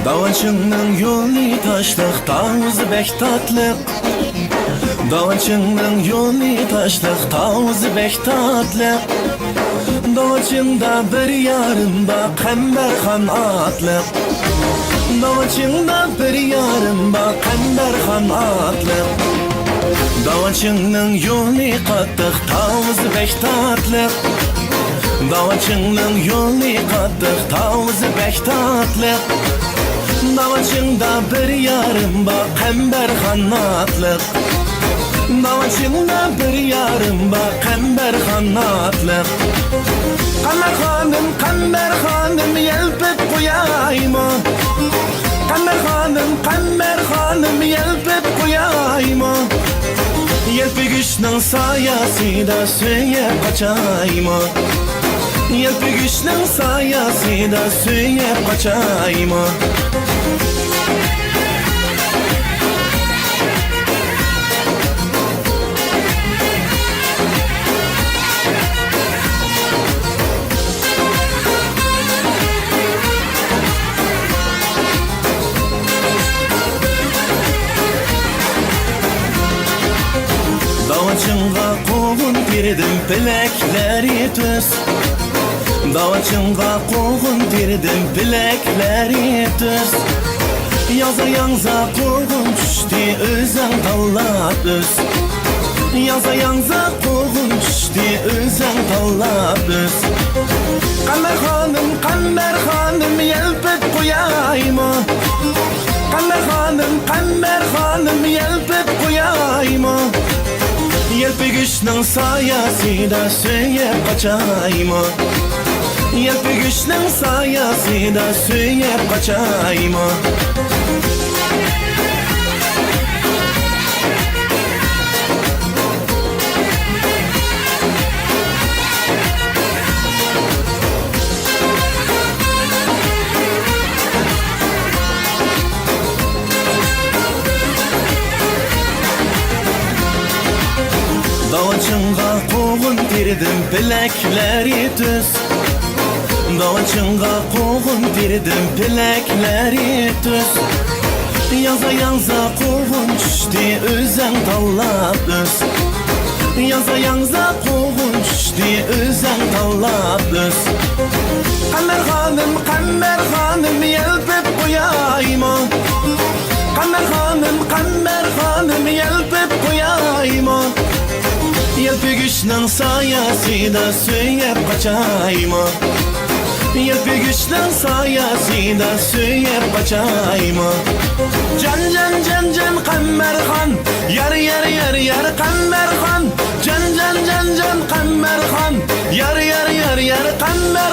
Dağaçının yolu taşlık, tavızı bek tatlı. Dağaçının yolu taşlık, tavızı bek tatlı. Dağaçında bir yarım bak, hember kanatlı. Dağaçında bir yarım bak, hember kanatlı. Dağaçının yolu kattık, tavızı bek tatlı. Dağaçının yolu kattık, tavızı bek tatlı. Dağaçında bir yarım bak, hember kanatlı. Dağaçında bir yarım bak, hember kanatlı. Kamber hanım yelpip koyayma. Kamber hanım yelpip koyayma. Yelpi güçnün sayasıyla söyleyip kaçayma. Yelpi güçnün sayasıyla söyleyip kaçayma. Dağaçınğa kovun dirdim bilekleri düz. Dağaçınğa kovun dirdim bilekleri düz. Yaza yanza kovun düştü özен tallap öz. Yaza yanza kovun düştü özen tallap öz. Kamber hanım yelpip koyayma. Kamber hanım yelpip koyayma. Yelpi güçnün sayasıyla söyleyip kaçayma. Yelpi güçnün sayasıyla söyleyip kaçayma. Dağaçınğa kovun dirdim bilekleri düz. Dağaçınğa kovun dirdim bilekleri düz. Yaza yanza kovun düştü özen tallap öz. Yaza yanza kovun düştü özen tallap öz. Kamber hanım yelpip koyayma. Kamber hanım yelpip koyayma. Yelpi güçnün sayasıyla söyleyip kaçayma. Yelpi güçnün sayasıyla söyleyip kaçayma. Can kamber han, yar kamber han. Can kamber han, yar kamber